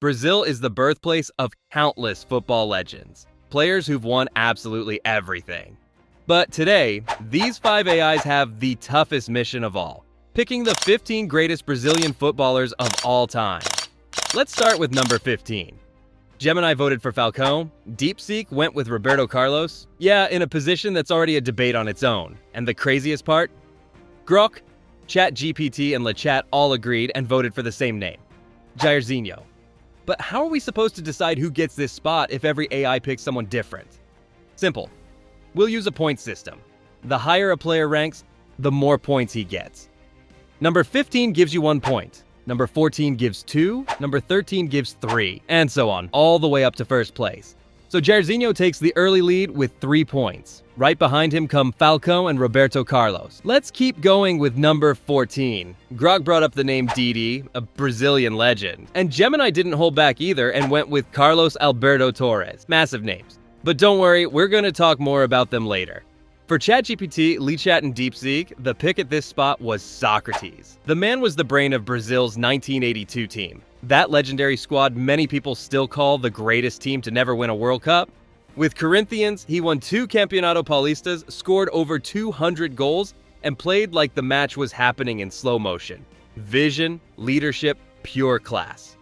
Brazil is the birthplace of countless football legends, players who've won absolutely everything. But today, these 5 AIs have the toughest mission of all, picking the 15 greatest Brazilian footballers of all time. Let's start with number 15. Gemini voted for Falcão, DeepSeek went with Roberto Carlos, yeah, in a position that's already a debate on its own. And the craziest part? Grok, ChatGPT, and LeChat all agreed and voted for the same name, Jairzinho. But how are we supposed to decide who gets this spot if every AI picks someone different? Simple. We'll use a point system. The higher a player ranks, the more points he gets. Number 15 gives you 1 point. Number 14 gives 2, number 13 gives 3, and so on, all the way up to first place. So Jairzinho takes the early lead with 3 points. Right behind him come Falcão and Roberto Carlos. Let's keep going with number 14. Grok brought up the name Didi, a Brazilian legend. And Gemini didn't hold back either and went with Carlos Alberto Torres. Massive names. But don't worry, we're going to talk more about them later. For ChatGPT, LeChat, and DeepSeek, the pick at this spot was Socrates. The man was the brain of Brazil's 1982 team. That legendary squad many people still call the greatest team to never win a World Cup. With Corinthians, he won 2 Campeonato Paulistas, scored over 200 goals, and played like the match was happening in slow motion. Vision, leadership, pure class.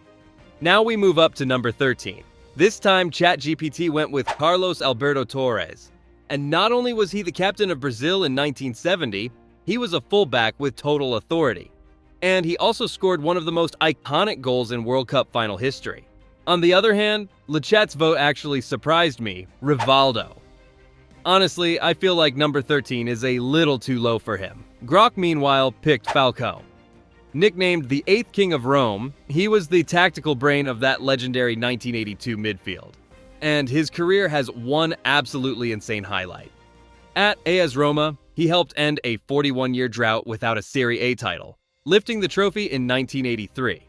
Now we move up to number 13. This time, ChatGPT went with Carlos Alberto Torres. And not only was he the captain of Brazil in 1970, he was a fullback with total authority. And he also scored one of the most iconic goals in World Cup final history. On the other hand, LeChat's vote actually surprised me, Rivaldo. Honestly, I feel like number 13 is a little too low for him. Grok, meanwhile, picked Falcão. Nicknamed the 8th King of Rome, he was the tactical brain of that legendary 1982 midfield. And his career has one absolutely insane highlight. At AS Roma, he helped end a 41-year drought without a Serie A title, lifting the trophy in 1983.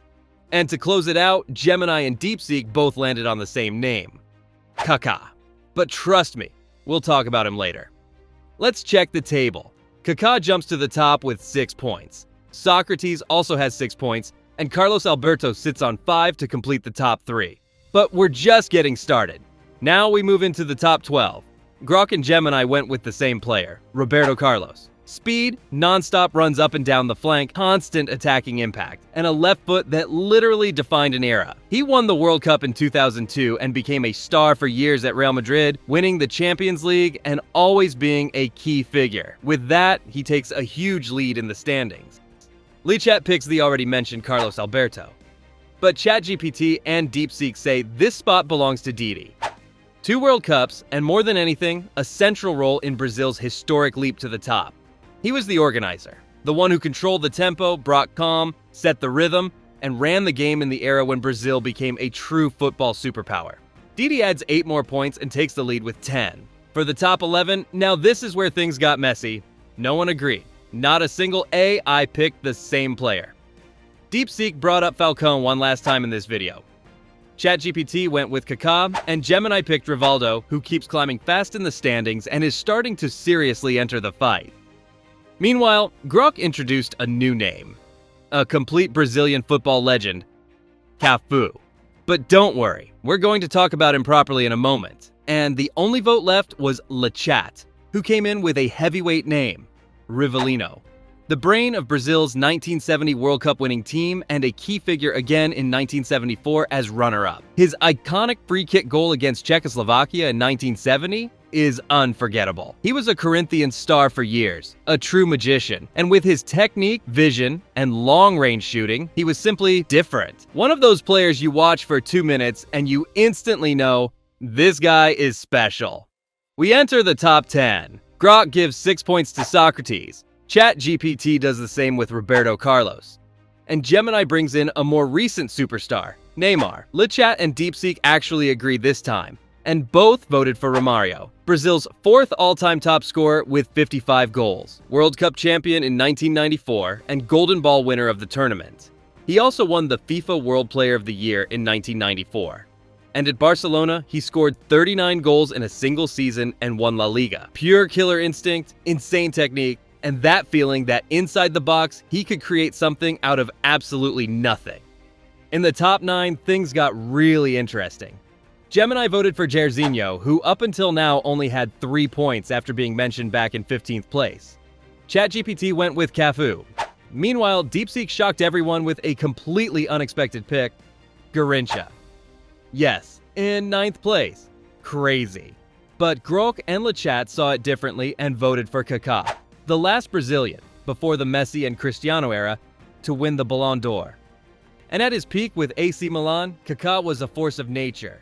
And to close it out, Gemini and DeepSeek both landed on the same name, Kaká. But trust me, we'll talk about him later. Let's check the table. Kaká jumps to the top with 6 points. Socrates also has 6 points, and Carlos Alberto sits on 5 to complete the top 3. But we're just getting started. Now we move into the top 12. Grok and Gemini went with the same player, Roberto Carlos. Speed, non-stop runs up and down the flank, constant attacking impact, and a left foot that literally defined an era. He won the World Cup in 2002 and became a star for years at Real Madrid, winning the Champions League and always being a key figure. With that, he takes a huge lead in the standings. LeChat picks the already mentioned Carlos Alberto. But ChatGPT and DeepSeek say this spot belongs to Didi. 2 World Cups, and more than anything, a central role in Brazil's historic leap to the top. He was the organizer, the one who controlled the tempo, brought calm, set the rhythm, and ran the game in the era when Brazil became a true football superpower. Didi adds 8 more points and takes the lead with 10. For the top 11, now this is where things got messy. No one agreed. Not a single AI picked the same player. DeepSeek brought up Falcão one last time in this video. ChatGPT went with Kaká, and Gemini picked Rivaldo, who keeps climbing fast in the standings and is starting to seriously enter the fight. Meanwhile, Grok introduced a new name. A complete Brazilian football legend, Cafu. But don't worry, we're going to talk about him properly in a moment. And the only vote left was LeChat, who came in with a heavyweight name, Rivaldo. The brain of Brazil's 1970 World Cup winning team and a key figure again in 1974 as runner-up. His iconic free kick goal against Czechoslovakia in 1970 is unforgettable. He was a Corinthians star for years, a true magician, and with his technique, vision, and long-range shooting, he was simply different. One of those players you watch for 2 minutes and you instantly know, this guy is special. We enter the top 10. Grok gives 6 points to Socrates. ChatGPT does the same with Roberto Carlos. And Gemini brings in a more recent superstar, Neymar. LeChat and DeepSeek actually agreed this time, and both voted for Romario, Brazil's 4th all-time top scorer with 55 goals, World Cup champion in 1994, and Golden Ball winner of the tournament. He also won the FIFA World Player of the Year in 1994. And at Barcelona, he scored 39 goals in a single season and won La Liga. Pure killer instinct, insane technique, and that feeling that inside the box, he could create something out of absolutely nothing. In the top 9, things got really interesting. Gemini voted for Jairzinho, who up until now only had 3 points after being mentioned back in 15th place. ChatGPT went with Cafu. Meanwhile, DeepSeek shocked everyone with a completely unexpected pick, Garrincha. Yes, in 9th place. Crazy. But Grok and Lechat saw it differently and voted for Kaká, the last Brazilian, before the Messi and Cristiano era, to win the Ballon d'Or. And at his peak with AC Milan, Kaká was a force of nature.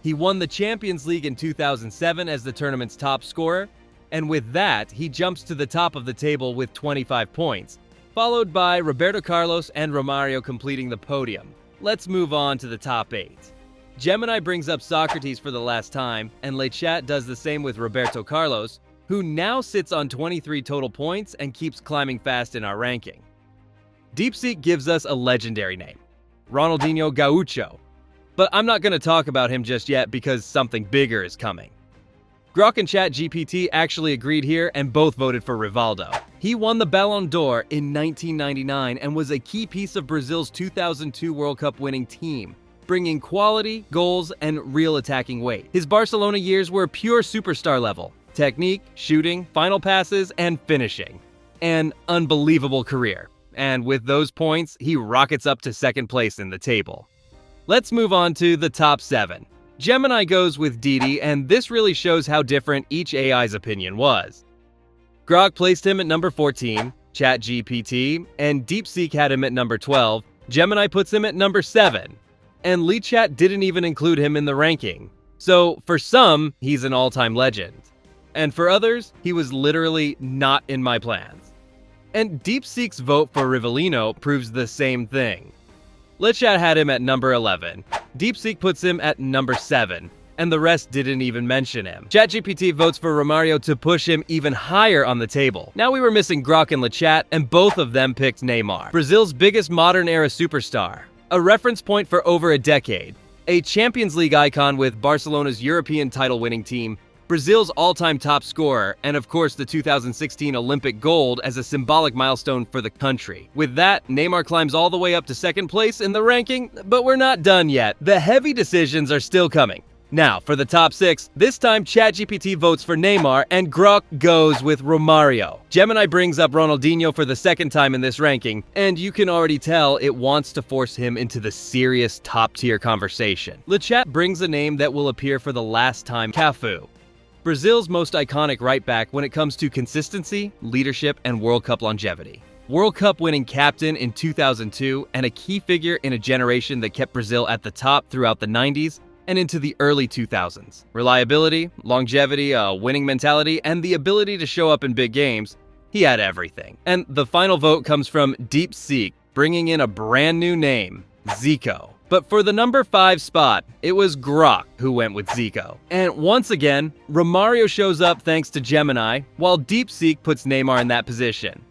He won the Champions League in 2007 as the tournament's top scorer, and with that, he jumps to the top of the table with 25 points, followed by Roberto Carlos and Romario completing the podium. Let's move on to the top 8. Gemini brings up Socrates for the last time, and Lechat does the same with Roberto Carlos, who now sits on 23 total points and keeps climbing fast in our ranking. DeepSeek gives us a legendary name, Ronaldinho Gaucho, but I'm not going to talk about him just yet because something bigger is coming. Grok and ChatGPT actually agreed here and both voted for Rivaldo. He won the Ballon d'Or in 1999 and was a key piece of Brazil's 2002 World Cup winning team, bringing quality, goals, and real attacking weight. His Barcelona years were pure superstar level. Technique, shooting, final passes, and finishing. An unbelievable career. And with those points, he rockets up to 2nd place in the table. Let's move on to the top 7. Gemini goes with Didi, and this really shows how different each AI's opinion was. Grok placed him at number 14, ChatGPT, and DeepSeek had him at number 12. Gemini puts him at number 7. And Lechat didn't even include him in the ranking. So, for some, he's an all-time legend. And for others, he was literally not in my plans. And DeepSeek's vote for Rivaldo proves the same thing. Lechat had him at number 11. DeepSeek puts him at number 7. And the rest didn't even mention him. ChatGPT votes for Romario to push him even higher on the table. Now we were missing Grok and Lechat, and both of them picked Neymar, Brazil's biggest modern-era superstar. A reference point for over a decade. A Champions League icon with Barcelona's European title-winning team, Brazil's all-time top scorer, and of course the 2016 Olympic gold as a symbolic milestone for the country. With that, Neymar climbs all the way up to 2nd place in the ranking, but we're not done yet. The heavy decisions are still coming. Now, for the top 6, this time ChatGPT votes for Neymar and Grok goes with Romario. Gemini brings up Ronaldinho for the 2nd time in this ranking, and you can already tell it wants to force him into the serious top-tier conversation. Lechat brings a name that will appear for the last time, Cafu. Brazil's most iconic right-back when it comes to consistency, leadership, and World Cup longevity. World Cup winning captain in 2002 and a key figure in a generation that kept Brazil at the top throughout the 90s and into the early 2000s. Reliability, longevity, a winning mentality, and the ability to show up in big games, he had everything. And the final vote comes from DeepSeek, bringing in a brand new name, Zico. But for the number 5 spot, it was Grok who went with Zico. And once again, Romario shows up thanks to Gemini, while DeepSeek puts Neymar in that position.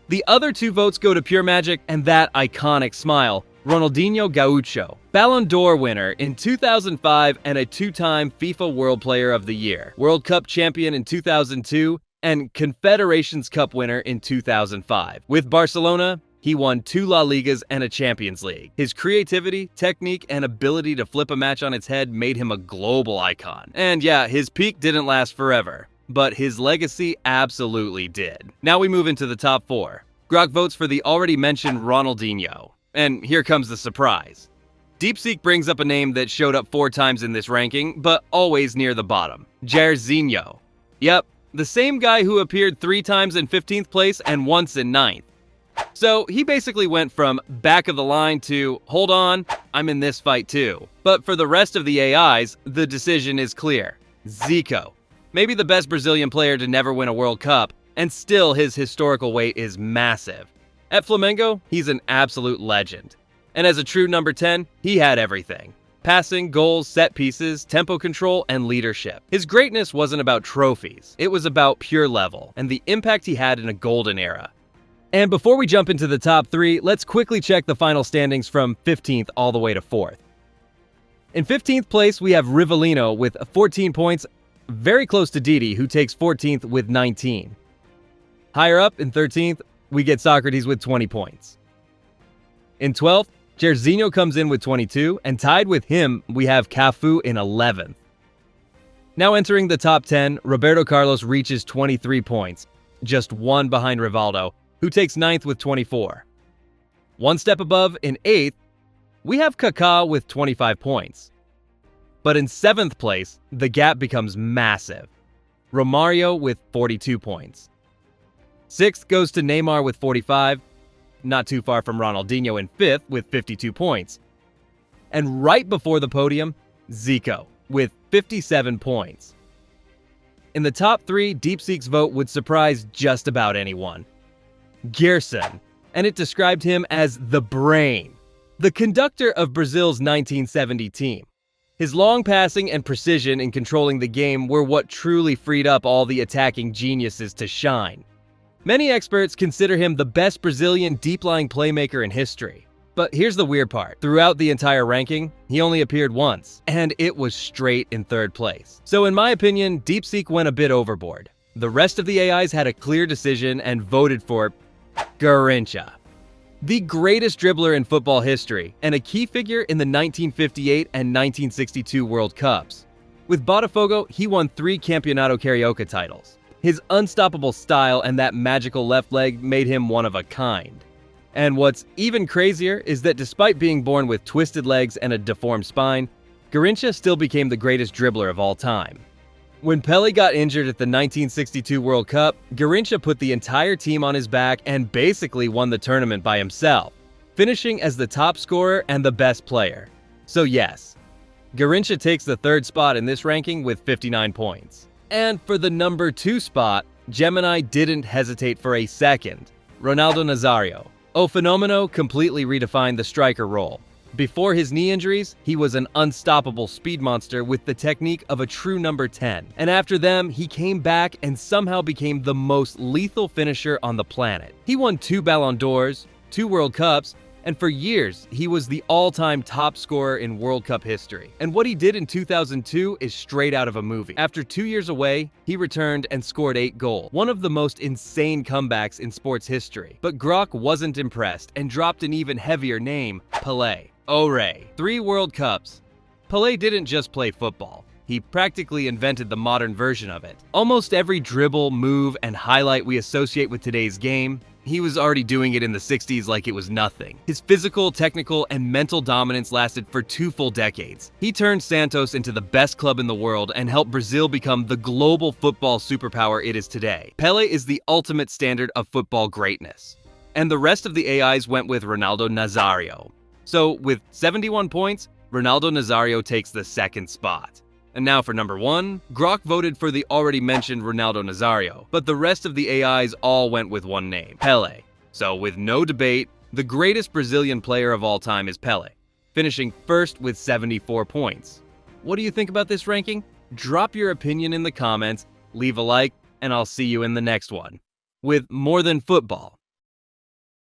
The other 2 votes go to pure magic and that iconic smile, Ronaldinho Gaucho, Ballon d'Or winner in 2005 and a 2-time FIFA World Player of the Year, World Cup champion in 2002, and Confederations Cup winner in 2005. With Barcelona, he won 2 La Ligas and a Champions League. His creativity, technique, and ability to flip a match on its head made him a global icon. And yeah, his peak didn't last forever, but his legacy absolutely did. Now we move into the top 4. Grok votes for the already mentioned Ronaldinho. And here comes the surprise. DeepSeek brings up a name that showed up 4 times in this ranking, but always near the bottom, Jairzinho. Yep, the same guy who appeared 3 times in 15th place and once in 9th. So he basically went from back of the line to, hold on, I'm in this fight too. But for the rest of the AIs, the decision is clear. Zico. Maybe the best Brazilian player to never win a World Cup, and still his historical weight is massive. At Flamengo, he's an absolute legend. And as a true number 10, he had everything. Passing, goals, set pieces, tempo control, and leadership. His greatness wasn't about trophies. It was about pure level, and the impact he had in a golden era. And before we jump into the top 3, let's quickly check the final standings from 15th all the way to 4th. In 15th place, we have Rivaldo with 14 points, very close to Didi, who takes 14th with 19. Higher up, in 13th, we get Socrates with 20 points. In 12th, Jairzinho comes in with 22, and tied with him, we have Cafu in 11th. Now entering the top 10, Roberto Carlos reaches 23 points, just one behind Rivaldo, who takes 9th with 24. One step above, in 8th, we have Kaká with 25 points. But in 7th place, the gap becomes massive. Romario with 42 points. 6th goes to Neymar with 45, not too far from Ronaldinho in 5th with 52 points. And right before the podium, Zico with 57 points. In the top 3, DeepSeek's vote would surprise just about anyone. Gerson, and it described him as the brain, the conductor of Brazil's 1970 team. His long passing and precision in controlling the game were what truly freed up all the attacking geniuses to shine. Many experts consider him the best Brazilian deep-lying playmaker in history. But here's the weird part. Throughout the entire ranking, he only appeared once, and it was straight in 3rd place. So in my opinion, DeepSeek went a bit overboard. The rest of the AIs had a clear decision and voted for Garrincha, the greatest dribbler in football history, and a key figure in the 1958 and 1962 World Cups. With Botafogo, he won 3 Campeonato Carioca titles. His unstoppable style and that magical left leg made him one of a kind. And what's even crazier is that despite being born with twisted legs and a deformed spine, Garrincha still became the greatest dribbler of all time. When Pelé got injured at the 1962 World Cup, Garrincha put the entire team on his back and basically won the tournament by himself, finishing as the top scorer and the best player. So yes, Garrincha takes the 3rd spot in this ranking with 59 points. And for the number 2 spot, Gemini didn't hesitate for a second. Ronaldo Nazário. O Fenomeno completely redefined the striker role. Before his knee injuries, he was an unstoppable speed monster with the technique of a true number 10. And after them, he came back and somehow became the most lethal finisher on the planet. He won 2 Ballon d'Ors, 2 World Cups, and for years, he was the all-time top scorer in World Cup history. And what he did in 2002 is straight out of a movie. After 2 years away, he returned and scored 8 goals, one of the most insane comebacks in sports history. But Grok wasn't impressed and dropped an even heavier name, Pelé. Ore. 3 World Cups. Pelé didn't just play football. He practically invented the modern version of it. Almost every dribble, move, and highlight we associate with today's game, he was already doing it in the 60s like it was nothing. His physical, technical, and mental dominance lasted for 2 full decades. He turned Santos into the best club in the world and helped Brazil become the global football superpower it is today. Pelé is the ultimate standard of football greatness. And the rest of the AIs went with Ronaldo Nazário. So with 71 points, Ronaldo Nazário takes the 2nd spot. And now for number 1, Grok voted for the already mentioned Ronaldo Nazário, but the rest of the AIs all went with one name, Pelé. So with no debate, the greatest Brazilian player of all time is Pelé, finishing 1st with 74 points. What do you think about this ranking? Drop your opinion in the comments, leave a like, and I'll see you in the next one with more than football.